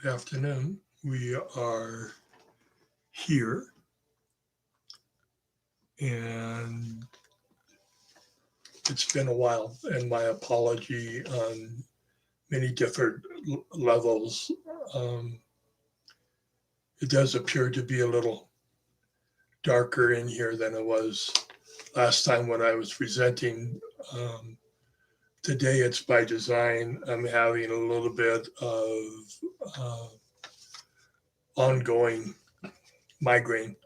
Good afternoon. We are here, and it's been a while, and my apology on many different levels. Um, it does appear to be a little darker in here than it was last time when I was presenting. Um, Today, it's by design. I'm having a little bit of uh, ongoing migraine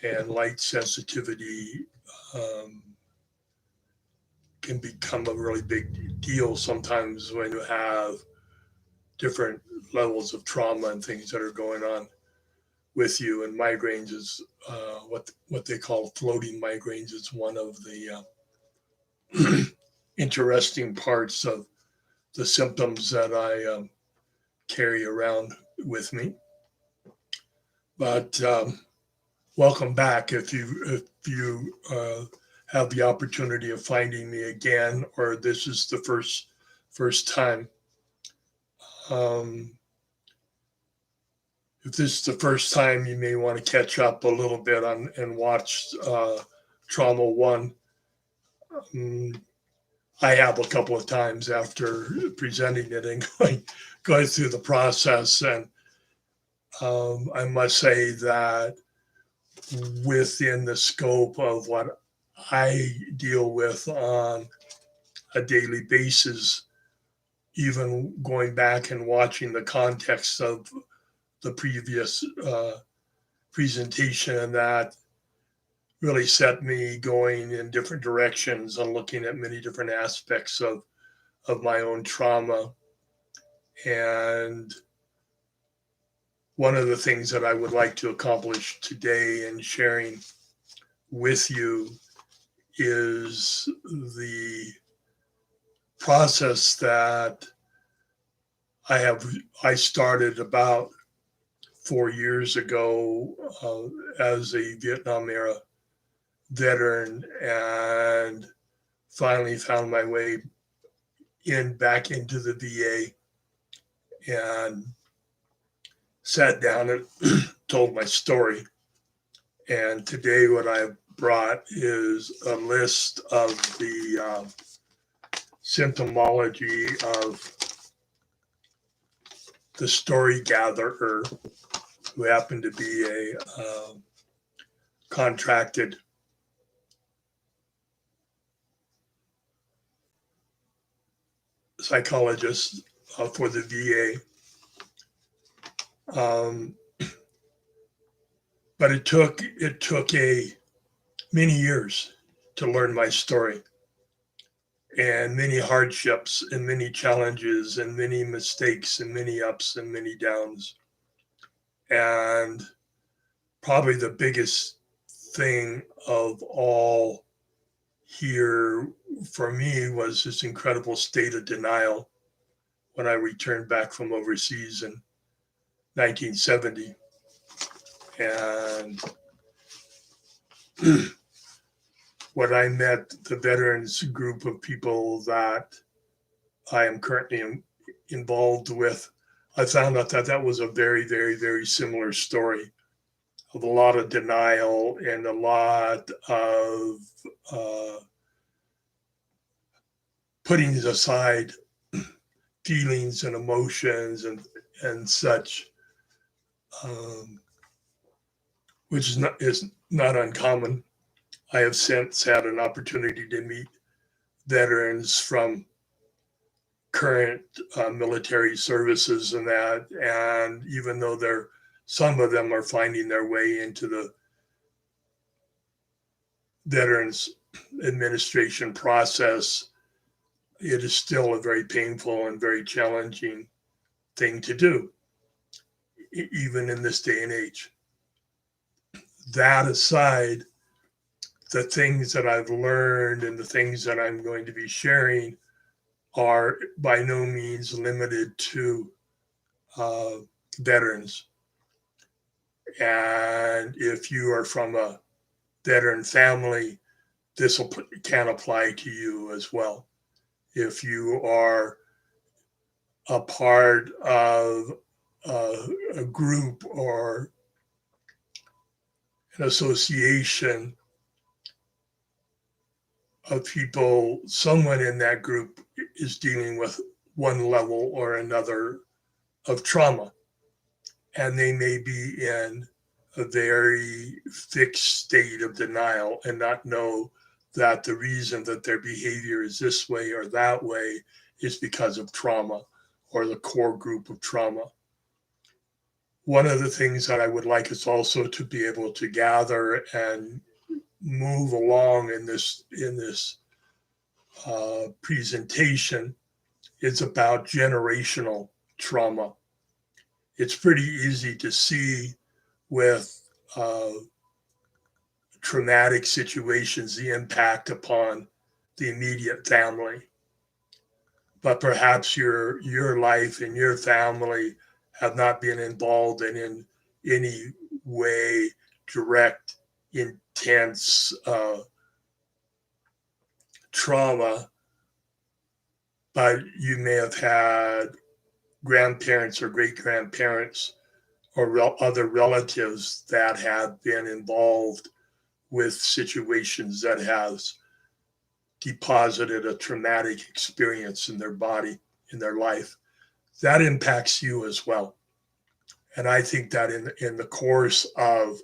and light sensitivity. Um, can become a really big deal sometimes when you have different levels of trauma and things that are going on with you. And migraines is what they call floating migraines. Is one of the interesting parts of the symptoms that I carry around with me. But welcome back if you have the opportunity of finding me again, or this is the first time. Um, if this is the first time, you may want to catch up a little bit on and watch Trauma One. Um, I have a couple of times after presenting it and going through the process, and I must say that within the scope of what I deal with on a daily basis, even going back and watching the context of the previous presentation, and that really set me going in different directions and looking at many different aspects of my own trauma. And one of the things that I would like to accomplish today in sharing with you is the process that I have I started about 4 years ago as a Vietnam era veteran, and finally found my way in back into the VA and sat down and told my story. And today, what I've brought is a list of the symptomology of the story gatherer, who happened to be a contracted psychologist for the VA. But it took a many years to learn my story, and many hardships and many challenges and many mistakes and many ups and many downs. And probably the biggest thing of all here for me was this incredible state of denial when I returned back from overseas in 1970. And when I met the veterans group of people that I am currently involved with, I found out that that was a very, very, very similar story of a lot of denial and a lot of uh, putting aside feelings and emotions and such, um, which is not uncommon. I have since had an opportunity to meet veterans from current military services and that, and even though they're some of them are finding their way into the veterans administration process, it is still a very painful and very challenging thing to do, even in this day and age. That aside, the things that I've learned and the things that I'm going to be sharing are by no means limited to uh, veterans. And if you are from a veteran family, can apply to you as well. If you are a part of a group or an association of people, someone in that group is dealing with one level or another of trauma. And they may be in a very fixed state of denial and not know that the reason that their behavior is this way or that way is because of trauma or the core group of trauma. One of the things that I would like us also to be able to gather and move along in this presentation is about generational trauma. It's pretty easy to see with traumatic situations the impact upon the immediate family. But perhaps your life and your family have not been involved in any way direct, intense trauma, but you may have had grandparents or great grandparents or other relatives that have been involved with situations that has deposited a traumatic experience in their body, in their life. That impacts you as well. And I think that in the course of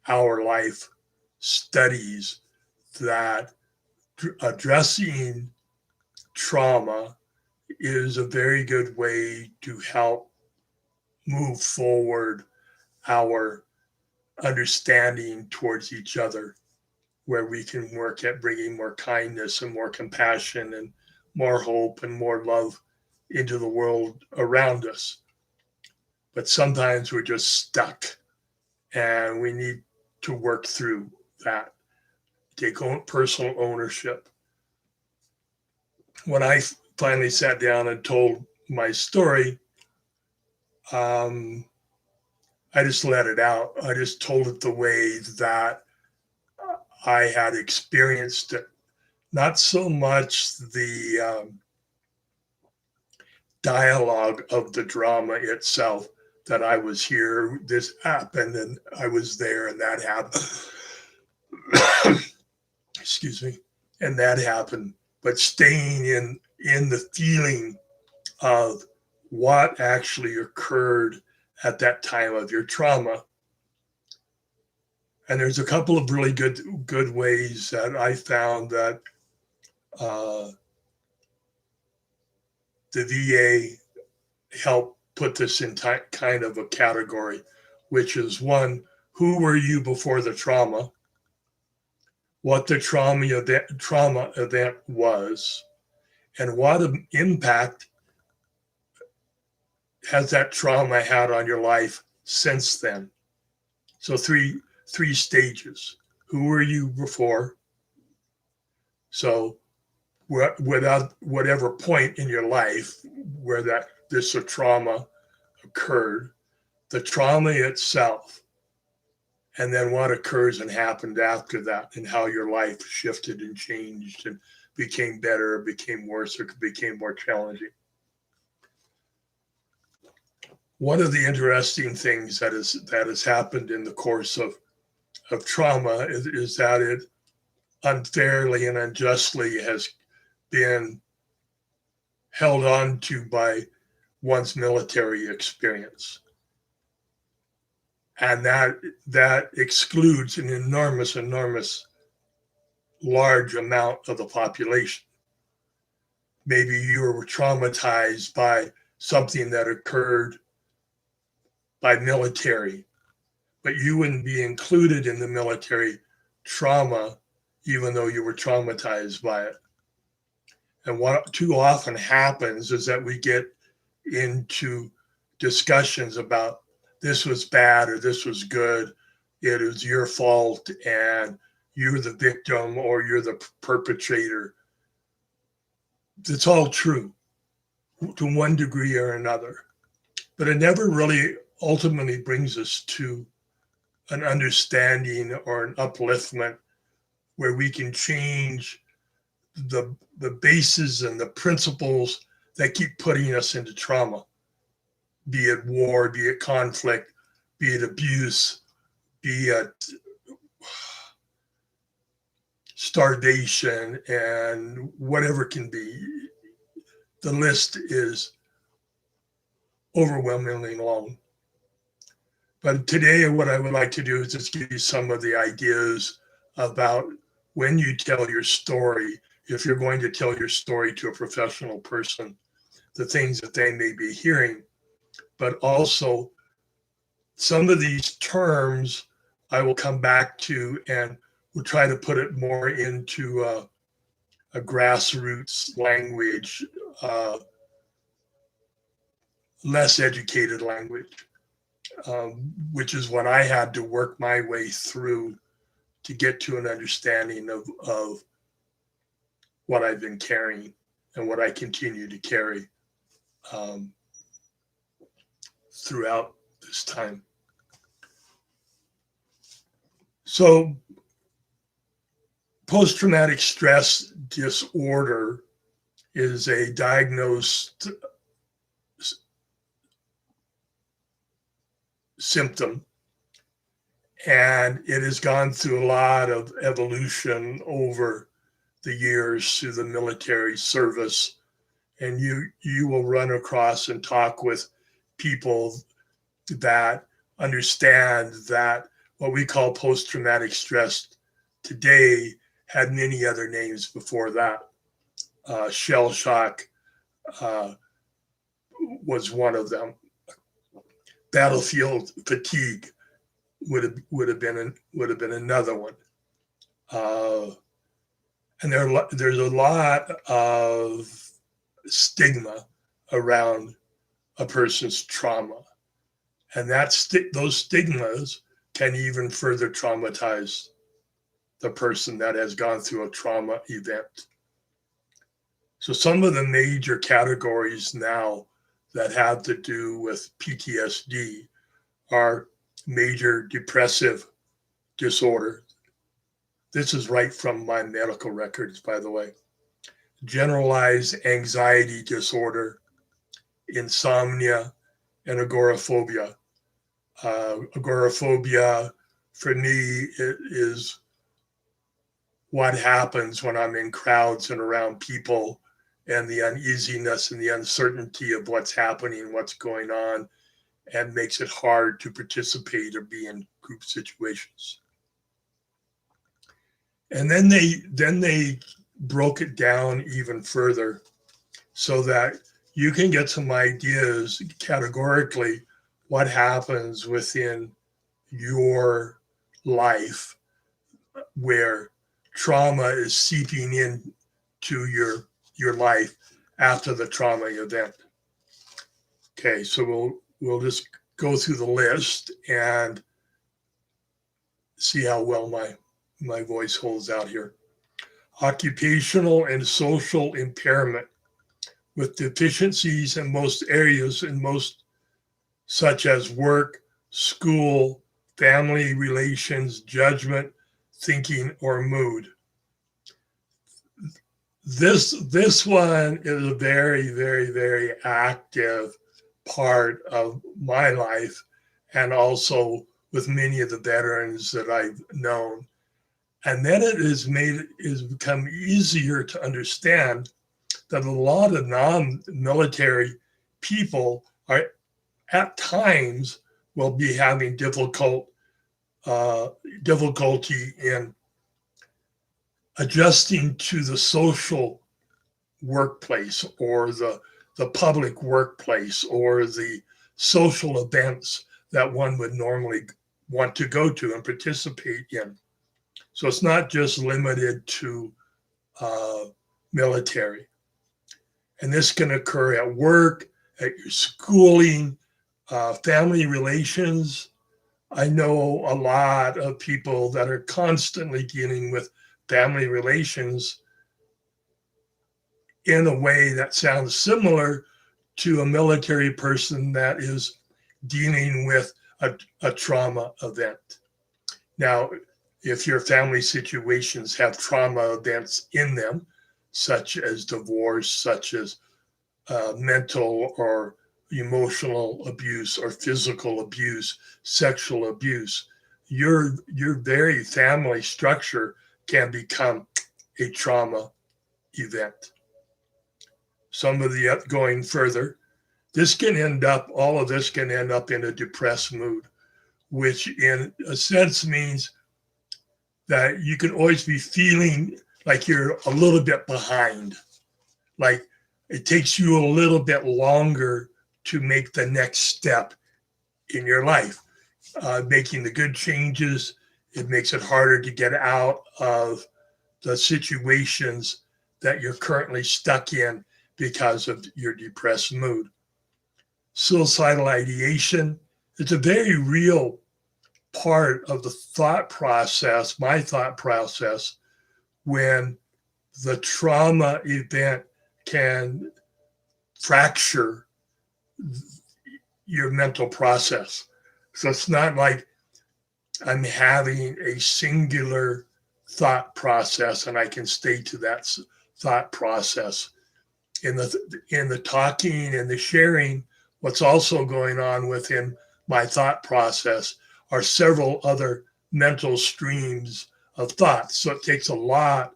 our life studies, that addressing trauma is a very good way to help move forward our understanding towards each other, where we can work at bringing more kindness and more compassion and more hope and more love into the world around us. But sometimes we're just stuck and we need to work through that, take personal ownership. When I finally sat down and told my story, I just let it out. I just told it the way that I had experienced it. Not so much the dialogue of the drama itself, that I was here, this happened, and I was there, and that happened. Excuse me. And that happened. But staying in the feeling of what actually occurred at that time of your trauma. And there's a couple of really good ways that I found that the VA helped put this in kind of a category, which is one, who were you before the trauma? What the trauma event was, and what impact has that trauma had on your life since then? So three stages. Who were you before? So without whatever point in your life where this trauma occurred, the trauma itself, and then what occurs and happened after that, and how your life shifted and changed and became better, became worse, or became more challenging. One of the interesting things that has happened in the course of trauma is that it unfairly and unjustly has been held on to by one's military experience. And that excludes an enormous large amount of the population. Maybe you were traumatized by something that occurred by military, but you wouldn't be included in the military trauma, even though you were traumatized by it. And what too often happens is that we get into discussions about this was bad or this was good, it was your fault, and you're the victim or you're the perpetrator. It's all true to one degree or another, but it never really ultimately brings us to an understanding or an upliftment where we can change the bases and the principles that keep putting us into trauma. be it war, be it conflict, be it abuse, be it starvation, and whatever can be. The list is overwhelmingly long. But today, what I would like to do is just give you some of the ideas about when you tell your story, if you're going to tell your story to a professional person, the things that they may be hearing, but also some of these terms I will come back to, and we'll try to put it more into a grassroots language, less educated language, which is what I had to work my way through to get to an understanding of what I've been carrying and what I continue to carry throughout this time. So post-traumatic stress disorder is a diagnosed symptom, and it has gone through a lot of evolution over the years through the military service. And you will run across and talk with people that understand that what we call post-traumatic stress today had many other names before that. Shell shock was one of them. Battlefield fatigue would have been another one. And there's a lot of stigma around a person's trauma, and those stigmas can even further traumatize the person that has gone through a trauma event. So some of the major categories now that have to do with PTSD are major depressive disorder. This is right from my medical records, by the way. Generalized anxiety disorder, insomnia, and agoraphobia. Agoraphobia, for me, is what happens when I'm in crowds and around people, and the uneasiness and the uncertainty of what's happening, what's going on, and makes it hard to participate or be in group situations. And then they broke it down even further so that you can get some ideas categorically what happens within your life where trauma is seeping in to your life after the trauma event. Okay, so we'll just go through the list and see how well my voice holds out here. Occupational and social impairment with deficiencies in most areas, such as work, school, family relations, judgment, thinking, or mood. This one is a very, very, very active part of my life, and also with many of the veterans that I've known. And then it has become easier to understand that a lot of non-military people are at times will be having difficulty in adjusting to the social workplace or the public workplace or the social events that one would normally want to go to and participate in. So it's not just limited to military. And this can occur at work, at your schooling, family relations. I know a lot of people that are constantly dealing with family relations in a way that sounds similar to a military person that is dealing with a trauma event. Now, if your family situations have trauma events in them, such as divorce, such as mental or emotional abuse or physical abuse, sexual abuse, your very family structure can become a trauma event. Some of the going further, all of this can end up in a depressed mood, which in a sense means that you can always be feeling like you're a little bit behind, like it takes you a little bit longer to make the next step in your life. Making the good changes, it makes it harder to get out of the situations that you're currently stuck in because of your depressed mood. Suicidal ideation is a very real part of the thought process, my thought process, when the trauma event can fracture your mental process. So it's not like I'm having a singular thought process and I can stay to that thought process. In the talking and the sharing, what's also going on within my thought process are several other mental streams of thoughts. So it takes a lot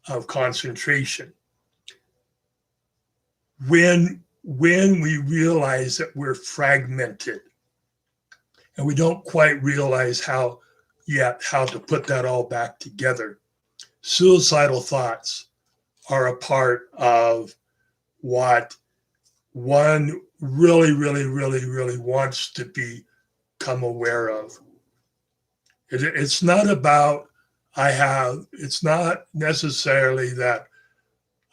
of concentration. When we realize that we're fragmented and we don't quite realize how to put that all back together, suicidal thoughts are a part of what one really, really, really, really wants to become aware of. It's not about it's not necessarily that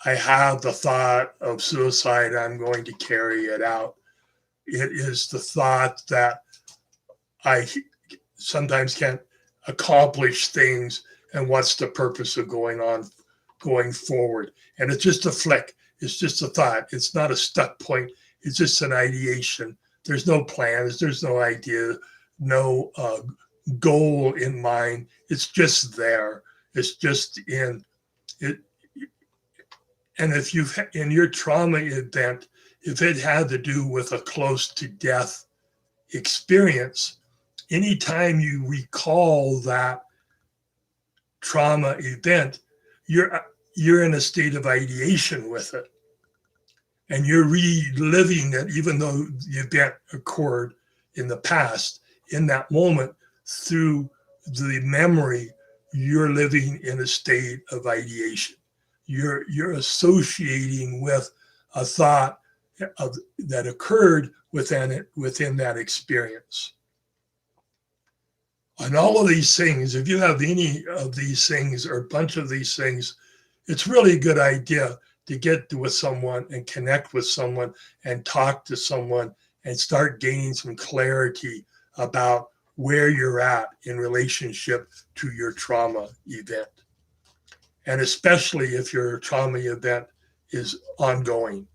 I have the thought of suicide, I'm going to carry it out. It is the thought that I sometimes can't accomplish things, and what's the purpose of going forward. And it's just a flick. It's just a thought. It's not a stuck point. It's just an ideation. There's no plans. There's no idea, no goal in mind. It's just there. It's just in it. And if you've in your trauma event, if it had to do with a close to death experience, anytime you recall that trauma event, you're in a state of ideation with it. And you're reliving it, even though the event occurred in the past. In that moment, through the memory, you're living in a state of ideation. You're associating with a thought that occurred within that experience. And all of these things, if you have any of these things or a bunch of these things, it's really a good idea to get with someone and connect with someone and talk to someone and start gaining some clarity about where you're at in relationship to your trauma event. And especially if your trauma event is ongoing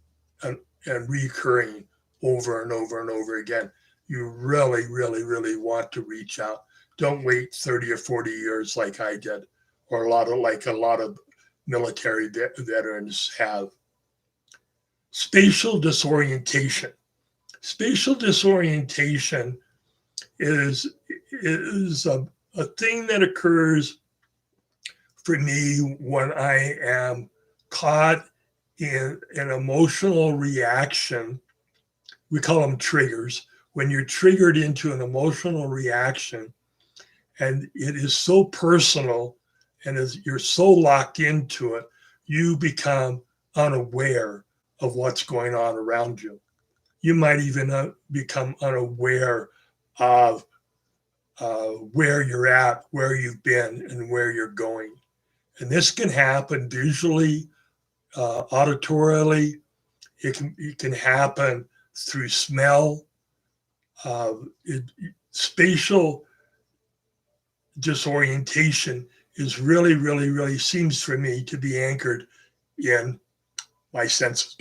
and recurring over and over and over again, you really, really, really want to reach out. Don't wait 30 or 40 years like I did, or a lot of military veterans have. Spatial disorientation. Spatial disorientation is a thing that occurs for me when I am caught in an emotional reaction. We call them triggers. When you're triggered into an emotional reaction and it is so personal and you're so locked into it, you become unaware of what's going on around you. You might even become unaware of where you're at, where you've been, and where you're going. And this can happen visually, auditorily. It can happen through smell. Spatial disorientation is really, really, really seems for me to be anchored in my senses.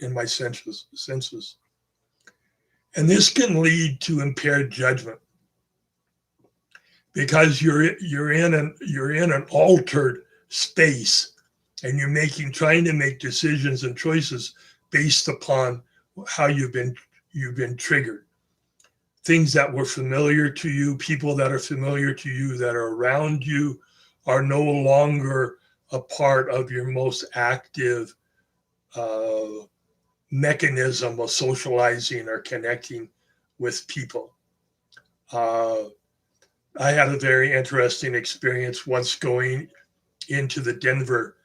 In my senses. And this can lead to impaired judgment because you're in an altered space and you're trying to make decisions and choices based upon how you've been triggered. Things that were familiar to you, people that are familiar to you that are around you, are no longer a part of your most active uh, mechanism of socializing or connecting with people. Uh, I had a very interesting experience once into the Denver,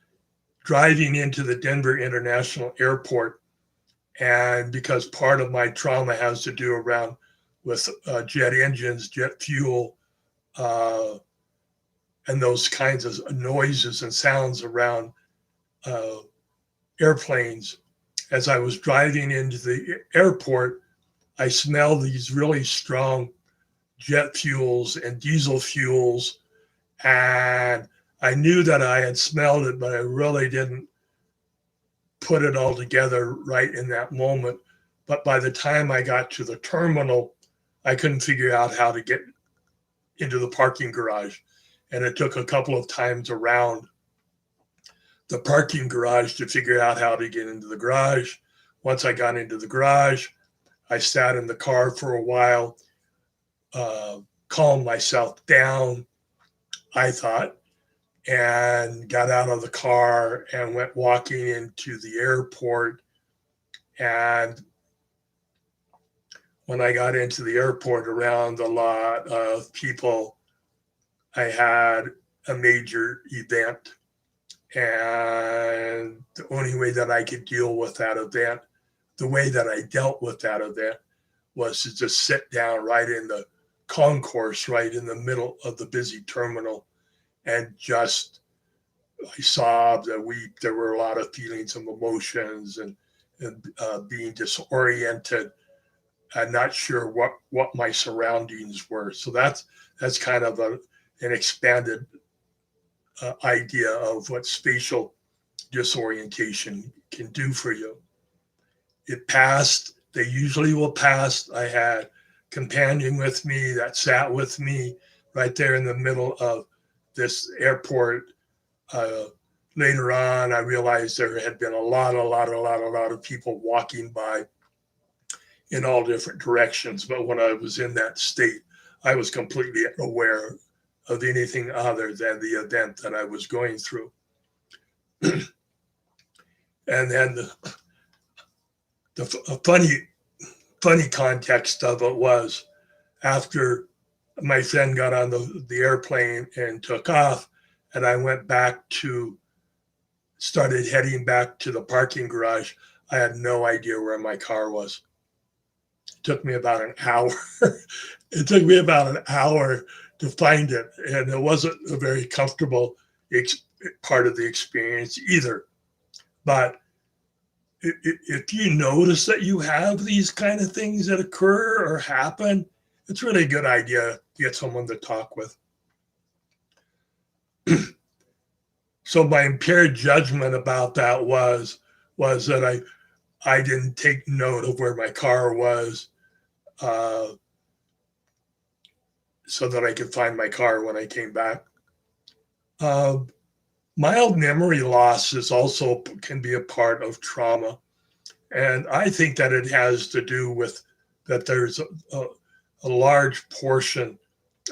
driving into the Denver International Airport. And because part of my trauma has to do around with jet engines, jet fuel, uh, and those kinds of noises and sounds around uh, airplanes. As I was driving into the airport, I smelled these really strong jet fuels and diesel fuels. And I knew that I had smelled it, but I really didn't put it all together right in that moment. But by the time I got to the terminal, I couldn't figure out how to get into the parking garage. And it took a couple of times around the parking garage to figure out how to get into the garage. Once I got into the garage, I sat in the car for a while, calmed myself down, I thought, and got out of the car and went walking into the airport. And when I got into the airport around a lot of people, I had a major event. And the only way that I could deal with that event, the way that I dealt with that event, was to just sit down right in the concourse, right in the middle of the busy terminal, and just I sobbed, I wept. There were a lot of feelings of emotions and being disoriented and not sure what my surroundings were. So that's kind of an expanded idea of what spatial disorientation can do for you. It passed. They usually will pass. I had a companion with me that sat with me right there in the middle of this airport. Later on, I realized there had been a lot of people walking by in all different directions. But when I was in that state, I was completely aware of anything other than the event that I was going through. And then the funny context of it was, after my friend got on the airplane and took off, and I started heading back to the parking garage, I had no idea where my car was. It took me about an hour. It took me about an hour to find it. And it wasn't a very comfortable part of the experience either. But if you notice that you have these kind of things that occur or happen, it's really a good idea to get someone to talk with. So my impaired judgment about that was that I didn't take note of where my car was, so that I could find my car when I came back. Mild memory loss can be a part of trauma. And I think that it has to do with that there's a large portion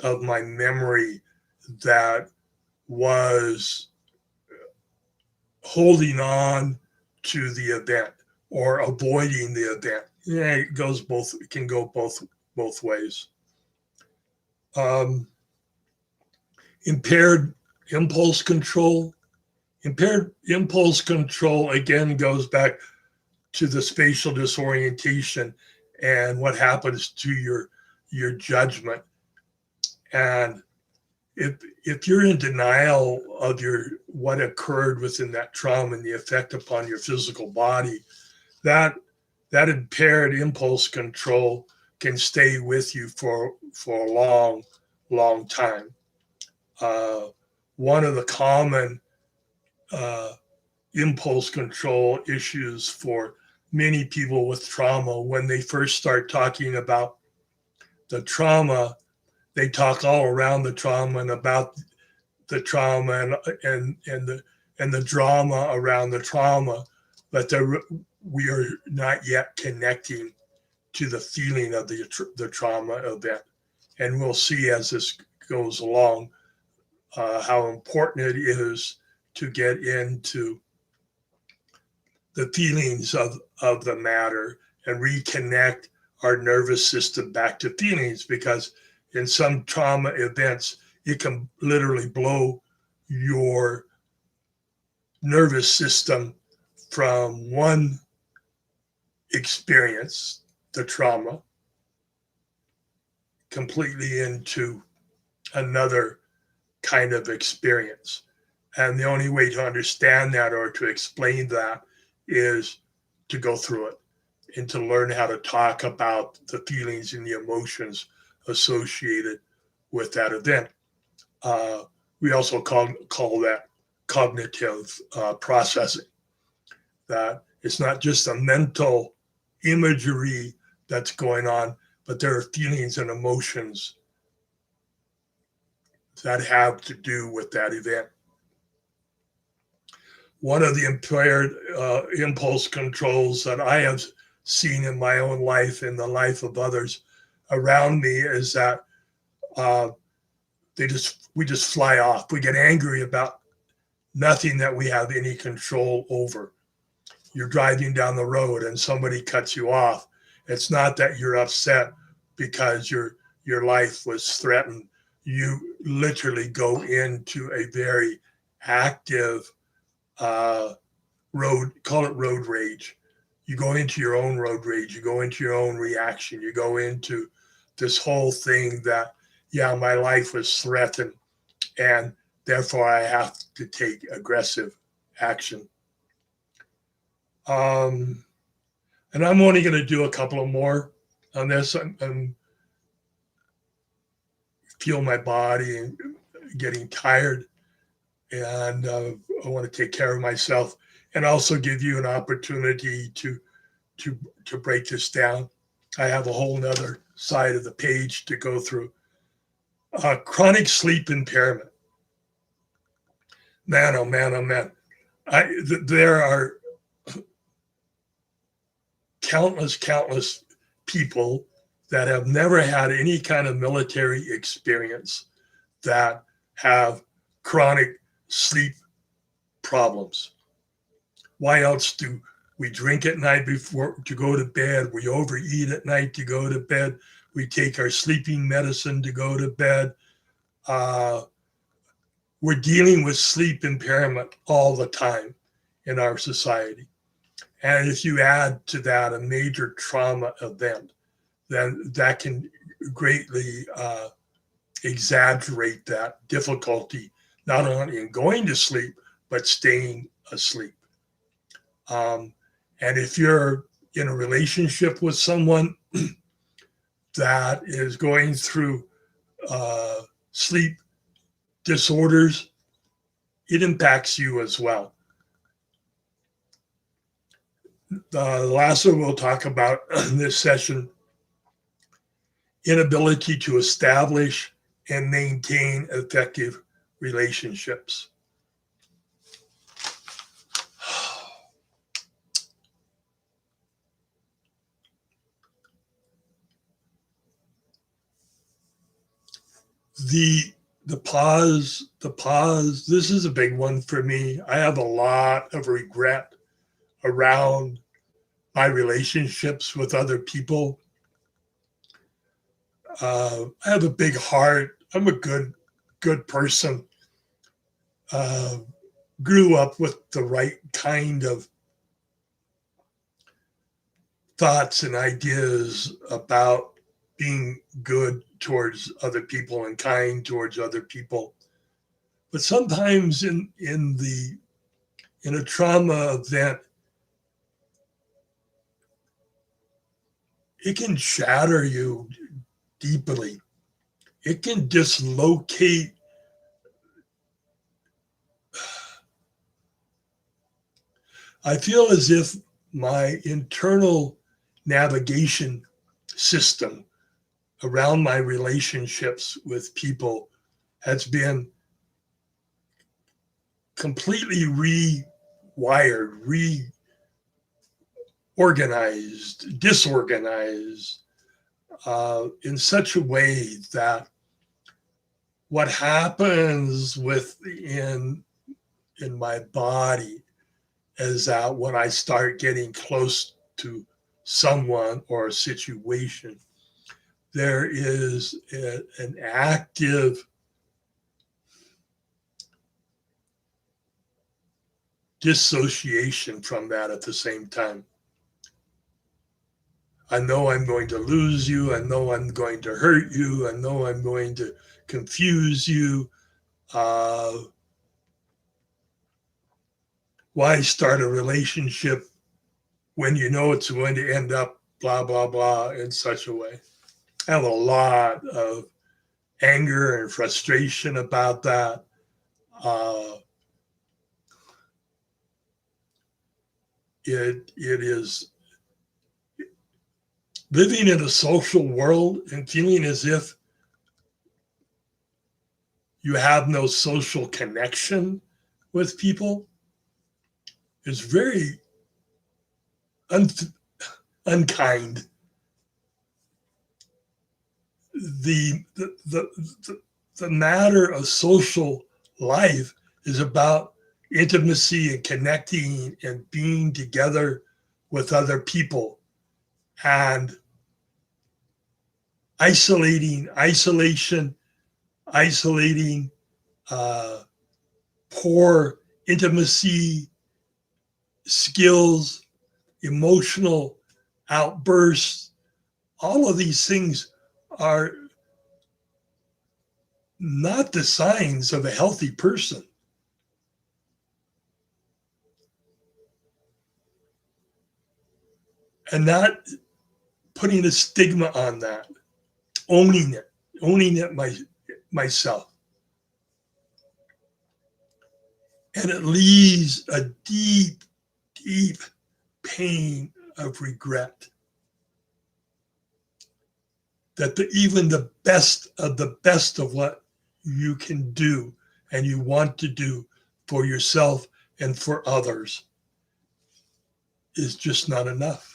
of my memory that was holding on to the event or avoiding the event. Yeah, it can go both ways. Impaired impulse control. Impaired impulse control again goes back to the spatial disorientation and what happens to your judgment. And if you're in denial of what occurred within that trauma and the effect upon your physical body, that impaired impulse control can stay with you for a long time. One of the common impulse control issues for many people with trauma, when they first start talking about the trauma, they talk all around the trauma and about the trauma and the drama around the trauma, but we are not yet connecting to the feeling of the trauma event. And we'll see as this goes along how important it is to get into the feelings of the matter and reconnect our nervous system back to feelings, because in some trauma events, it can literally blow your nervous system from one experience, the trauma, completely into another kind of experience. And the only way to understand that or to explain that is to go through it and to learn how to talk about the feelings and the emotions associated with that event. We also call that cognitive processing. That it's not just a mental imagery that's going on, but there are feelings and emotions that have to do with that event. One of the impaired impulse controls that I have seen in my own life, in the life of others around me, is that we just fly off. We get angry about nothing that we have any control over. You're driving down the road and somebody cuts you off. It's not that you're upset because your life was threatened. You literally go into a very active call it road rage. You go into your own road rage. You go into your own reaction. You go into this whole thing that, yeah, my life was threatened and therefore I have to take aggressive action. And I'm only going to do a couple of more on this. I'm feel my body getting tired, and I want to take care of myself and also give you an opportunity to break this down. I have a whole nother side of the page to go through. Chronic sleep impairment. Man, oh man, oh man. There are countless people that have never had any kind of military experience that have chronic sleep problems. Why else do we drink at night before to go to bed? We overeat at night to go to bed. We take our sleeping medicine to go to bed. We're dealing with sleep impairment all the time in our society. And if you add to that a major trauma event, then that can greatly exaggerate that difficulty, not only in going to sleep, but staying asleep. And if you're in a relationship with someone that is going through sleep disorders, it impacts you as well. The last one we'll talk about in this session, inability to establish and maintain effective relationships. The pause, this is a big one for me. I have a lot of regret around my relationships with other people. I have a big heart. I'm a good person. Grew up with the right kind of thoughts and ideas about being good towards other people and kind towards other people. But sometimes in a trauma event, it can shatter you deeply. It can dislocate I feel as if my internal navigation system around my relationships with people has been completely rewired, organized, disorganized, in such a way that what happens in my body is that when I start getting close to someone or a situation, there is an active dissociation from that at the same time. I know I'm going to lose you. I know I'm going to hurt you. I know I'm going to confuse you. Why start a relationship when you know it's going to end up blah, blah, blah in such a way? I have a lot of anger and frustration about that. It is living in a social world and feeling as if you have no social connection with people is very unkind. The matter of social life is about intimacy and connecting and being together with other people, and isolating poor intimacy skills, emotional outbursts, all of these things are not the signs of a healthy person. And not putting a stigma on that, owning it myself. And it leaves a deep, deep pain of regret that even the best of what you can do and you want to do for yourself and for others is just not enough.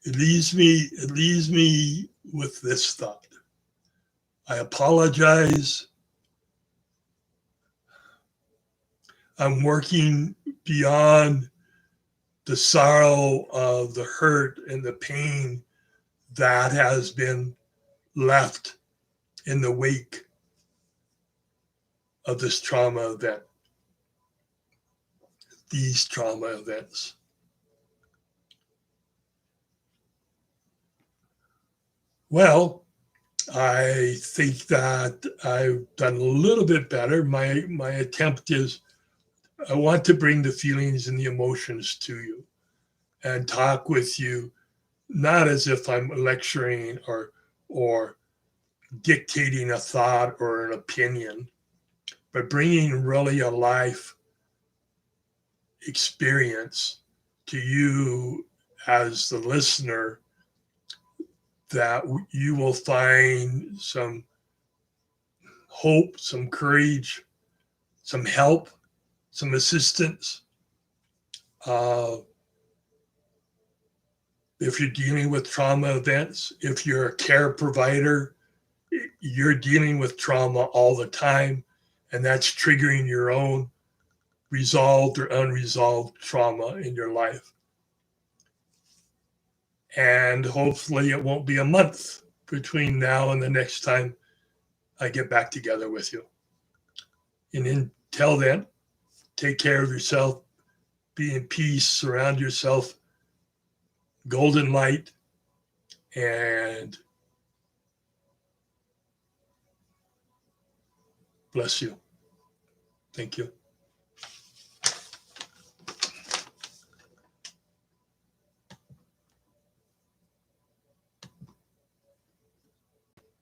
It leaves me with this thought. I apologize. I'm working beyond the sorrow of the hurt and the pain that has been left in the wake of this trauma event, these trauma events. Well, I think that I've done a little bit better. My attempt is I want to bring the feelings and the emotions to you and talk with you, not as if I'm lecturing or dictating a thought or an opinion, but bringing really a life experience to you as the listener, that you will find some hope, some courage, some help, some assistance. If you're dealing with trauma events, if you're a care provider, you're dealing with trauma all the time, and that's triggering your own resolved or unresolved trauma in your life. And hopefully it won't be a month between now and the next time I get back together with you. And until then, take care of yourself, be in peace, surround yourself, golden light, and bless you. Thank you.